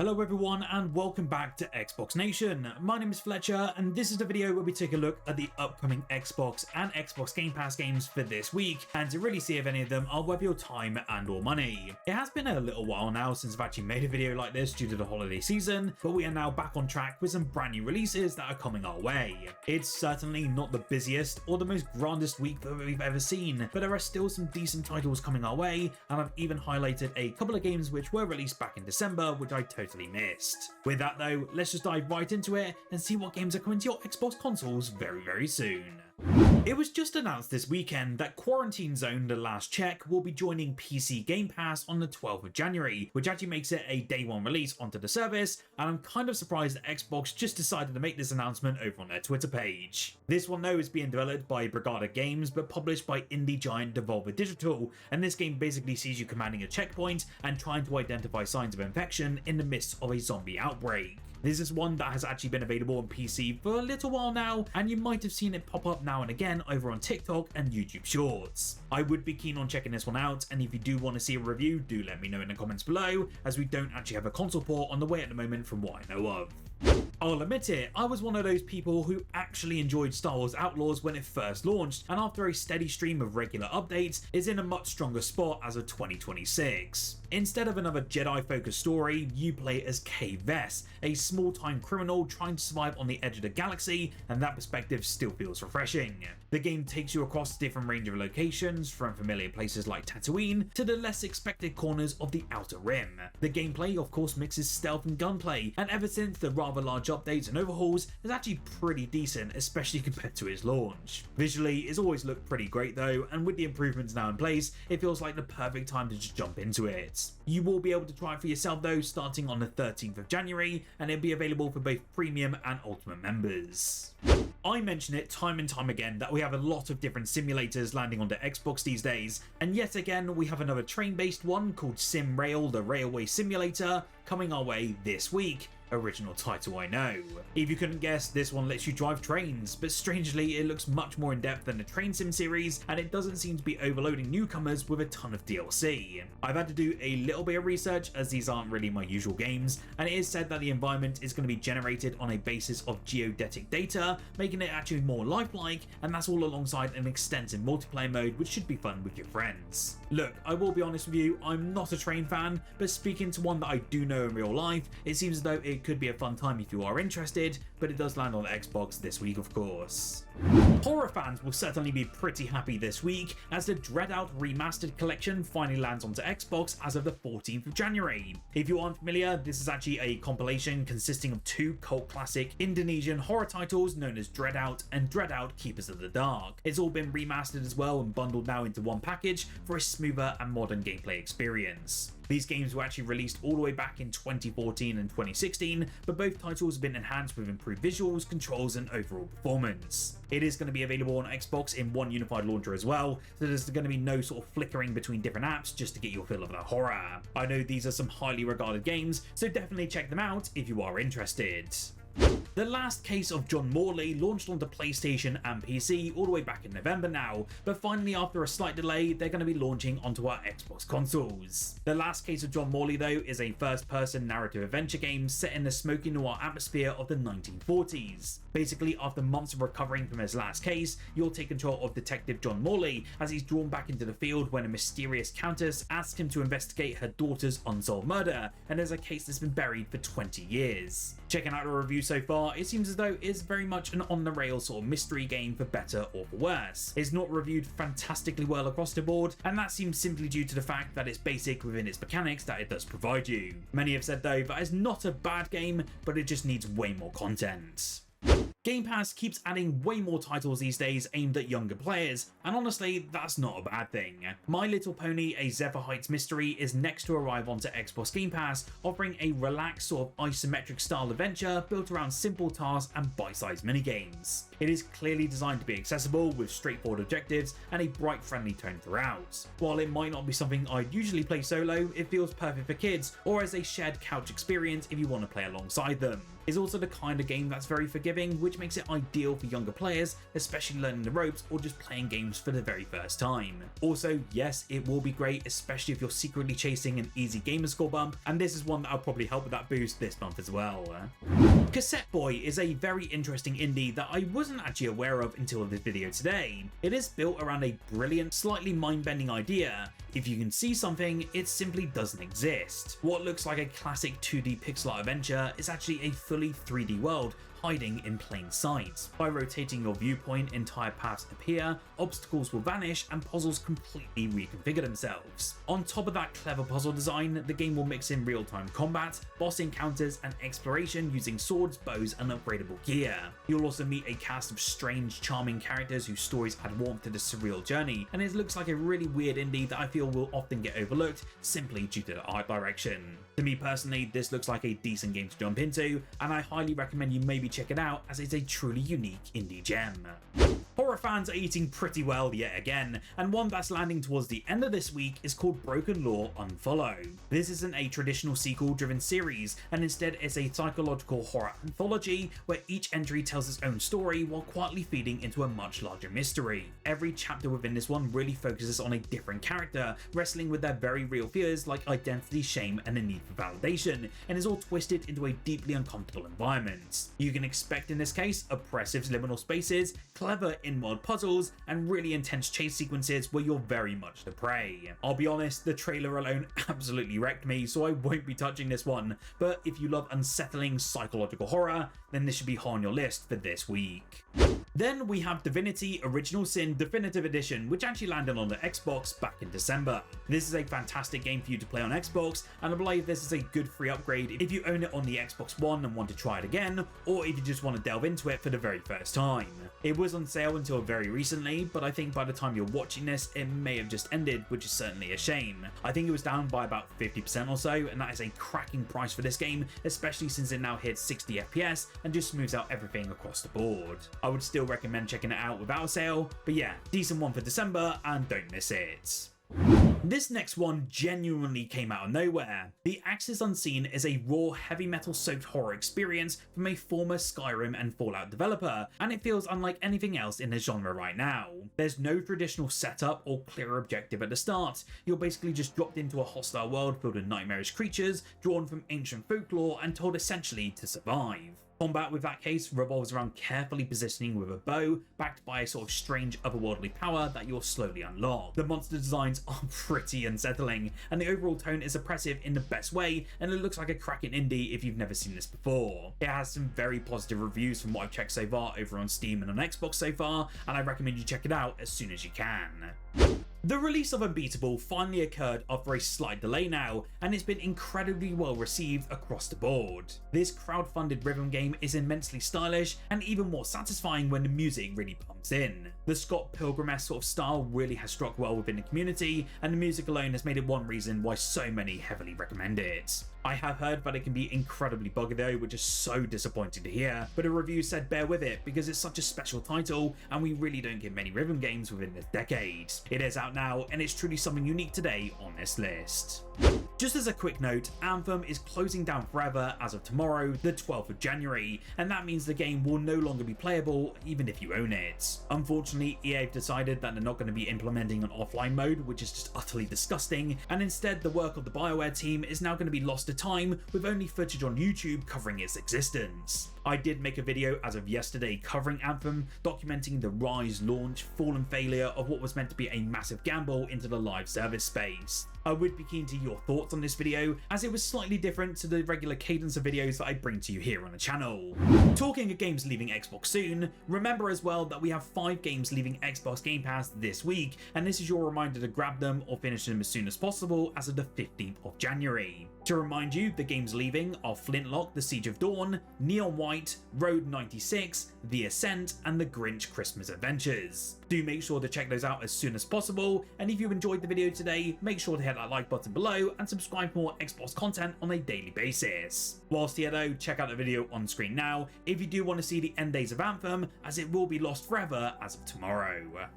Hello everyone and welcome back to Xbox Nation. My name is Fletcher and this is the video where we take a look at the upcoming Xbox and Xbox Game Pass games for this week and to really see if any of them are worth your time and or money. It has been a little while now since I've actually made a video like this due to the holiday season, but we are now back on track with some brand new releases that are coming our way. It's certainly not the busiest or the most grandest week that we've ever seen, but there are still some decent titles coming our way, and I've even highlighted a couple of games which were released back in December which I totally missed. With that though, let's just dive right into it and see what games are coming to your Xbox consoles very soon. It was just announced this weekend that Quarantine Zone: The Last Check will be joining PC Game Pass on the 12th of January, which actually makes it a day one release onto the service, and I'm kind of surprised that Xbox just decided to make this announcement over on their Twitter page. This one though is being developed by Brigada Games but published by indie giant Devolver Digital, and this game basically sees you commanding a checkpoint and trying to identify signs of infection in the midst of a zombie outbreak. This is one that has actually been available on PC for a little while now, and you might have seen it pop up now and again over on TikTok and YouTube Shorts. I would be keen on checking this one out, and if you do want to see a review, do let me know in the comments below, as we don't actually have a console port on the way at the moment from what I know of. I'll admit it, I was one of those people who actually enjoyed Star Wars Outlaws when it first launched, and after a steady stream of regular updates, is in a much stronger spot as of 2026. Instead of another Jedi-focused story, you play as Kay Vess, a small-time criminal trying to survive on the edge of the galaxy, and that perspective still feels refreshing. The game takes you across a different range of locations, from familiar places like Tatooine to the less expected corners of the Outer Rim. The gameplay of course mixes stealth and gunplay, and ever since the rather large updates and overhauls is actually pretty decent, especially compared to its launch. Visually, it's always looked pretty great though, and with the improvements now in place, it feels like the perfect time to just jump into it. You will be able to try it for yourself though, starting on the 13th of January, and it'll be available for both premium and ultimate members. I mention it time and time again that we have a lot of different simulators landing onto Xbox these days, and yet again we have another train-based one called SimRail, the Railway Simulator, coming our way this week. Original title, I know. If you couldn't guess, this one lets you drive trains, but strangely it looks much more in depth than the Train Sim series, and it doesn't seem to be overloading newcomers with a ton of DLC. I've had to do a little bit of research as these aren't really my usual games, and it is said that the environment is going to be generated on a basis of geodetic data, making it actually more lifelike, and that's all alongside an extensive multiplayer mode which should be fun with your friends. Look, I will be honest with you, I'm not a train fan, but speaking to one that I do know in real life, it seems as though it could be a fun time if you are interested, but it does land on Xbox this week of course. Horror fans will certainly be pretty happy this week as the DreadOut Remastered collection finally lands onto Xbox as of the 14th of January. If you aren't familiar, this is actually a compilation consisting of two cult classic Indonesian horror titles known as DreadOut and DreadOut Keepers of the Dark. It's all been remastered as well and bundled now into one package for a smoother and modern gameplay experience. These games were actually released all the way back in 2014 and 2016, but both titles have been enhanced with improved visuals, controls, and overall performance. It is going to be available on Xbox in one unified launcher as well, so there's going to be no sort of flickering between different apps just to get your feel of the horror. I know these are some highly regarded games, so definitely check them out if you are interested. The Last Case of John Morley launched onto PlayStation and PC all the way back in November now, but finally after a slight delay, they're going to be launching onto our Xbox consoles. The Last Case of John Morley though is a first-person narrative adventure game set in the smoky noir atmosphere of the 1940s. Basically, after months of recovering from his last case, you'll take control of Detective John Morley as he's drawn back into the field when a mysterious countess asks him to investigate her daughter's unsolved murder, and there's a case that's been buried for 20 years. Checking out the review so far, it seems as though it's very much an on-the-rails sort of mystery game for better or for worse. It's not reviewed fantastically well across the board, and that seems simply due to the fact that it's basic within its mechanics that it does provide you. Many have said though that it's not a bad game, but it just needs way more content. Game Pass keeps adding way more titles these days aimed at younger players, and honestly, that's not a bad thing. My Little Pony: A Zephyr Heights Mystery is next to arrive onto Xbox Game Pass, offering a relaxed sort of isometric style adventure built around simple tasks and bite-sized minigames. It is clearly designed to be accessible with straightforward objectives and a bright, friendly tone throughout. While it might not be something I'd usually play solo, it feels perfect for kids or as a shared couch experience if you want to play alongside them. It's also the kind of game that's very forgiving, which makes it ideal for younger players, especially learning the ropes or just playing games for the very first time. Also, yes, it will be great, especially if you're secretly chasing an easy gamer score bump, and this is one that will probably help with that boost this month as well. Cassette Boy is a very interesting indie that I wasn't actually aware of until this video today. It is built around a brilliant, slightly mind-bending idea. If you can see something, it simply doesn't exist. What looks like a classic 2D pixel art adventure is actually a fully 3D world hiding in plain sight. By rotating your viewpoint, entire paths appear, obstacles will vanish, and puzzles completely reconfigure themselves. On top of that clever puzzle design, the game will mix in real-time combat, boss encounters, and exploration using swords, bows, and upgradable gear. You'll also meet a cast of strange, charming characters whose stories add warmth to the surreal journey, and it looks like a really weird indie that I feel will often get overlooked simply due to the art direction. To me personally, this looks like a decent game to jump into, and I highly recommend you maybe check it out as it's a truly unique indie gem. Horror fans are eating pretty well yet again, and one that's landing towards the end of this week is called BrokenLore UNFOLLOW. This isn't a traditional sequel-driven series, and instead is a psychological horror anthology where each entry tells its own story while quietly feeding into a much larger mystery. Every chapter within this one really focuses on a different character, wrestling with their very real fears like identity, shame, and the need for validation, and is all twisted into a deeply uncomfortable environment. You can expect in this case oppressive liminal spaces, clever in-world puzzles, and really intense chase sequences where you're very much the prey. I'll be honest, the trailer alone absolutely wrecked me, so I won't be touching this one, but if you love unsettling psychological horror, then this should be high on your list for this week. Then we have Divinity Original Sin Definitive Edition, which actually landed on the Xbox back in December. This is a fantastic game for you to play on Xbox, and I believe this is a good free upgrade if you own it on the Xbox One and want to try it again, or if you just want to delve into it for the very first time. It was on sale until very recently, but I think by the time you're watching this, it may have just ended, which is certainly a shame. I think it was down by about 50% or so, and that is a cracking price for this game, especially since it now hits 60 FPS and just smooths out everything across the board. I would still recommend checking it out without a sale, but yeah, decent one for December and don't miss it. This next one genuinely came out of nowhere. The Axis Unseen is a raw, heavy metal soaked horror experience from a former Skyrim and Fallout developer, and it feels unlike anything else in the genre right now. There's no traditional setup or clear objective at the start. You're basically just dropped into a hostile world filled with nightmarish creatures, drawn from ancient folklore and told essentially to survive. Combat with that case revolves around carefully positioning with a bow, backed by a sort of strange otherworldly power that you'll slowly unlock. The monster designs are pretty unsettling, and the overall tone is oppressive in the best way, and it looks like a cracking indie if you've never seen this before. It has some very positive reviews from what I've checked so far over on Steam and on Xbox so far, and I recommend you check it out as soon as you can. The release of Unbeatable finally occurred after a slight delay now, and it's been incredibly well received across the board. This crowd-funded rhythm game is immensely stylish and even more satisfying when the music really pumps in. The Scott Pilgrim-esque sort of style really has struck well within the community, and the music alone has made it one reason why so many heavily recommend it. I have heard that it can be incredibly buggy though, which is so disappointing to hear, but a review said bear with it because it's such a special title and we really don't get many rhythm games within this decade. It is out now and it's truly something unique today on this list. Just as a quick note, Anthem is closing down forever as of tomorrow, the 12th of January, and that means the game will no longer be playable even if you own it. Unfortunately, EA have decided that they're not going to be implementing an offline mode, which is just utterly disgusting, and instead the work of the BioWare team is now going to be lost to time with only footage on YouTube covering its existence. I did make a video as of yesterday covering Anthem, documenting the rise, launch, fall and failure of what was meant to be a massive gamble into the live service space. I would be keen to hear your thoughts on this video, as it was slightly different to the regular cadence of videos that I bring to you here on the channel. Talking of games leaving Xbox soon, remember as well that we have 5 games leaving Xbox Game Pass this week, and this is your reminder to grab them or finish them as soon as possible as of the 15th of January. To remind you, the games leaving are Flintlock: The Siege of Dawn, Neon White, Road 96, The Ascent, and The Grinch Christmas Adventures. Do make sure to check those out as soon as possible, and if you enjoyed the video today, make sure to hit that like button below and subscribe for more Xbox content on a daily basis. Whilst here though, check out the video on screen now if you do want to see the end days of Anthem, as it will be lost forever as of tomorrow.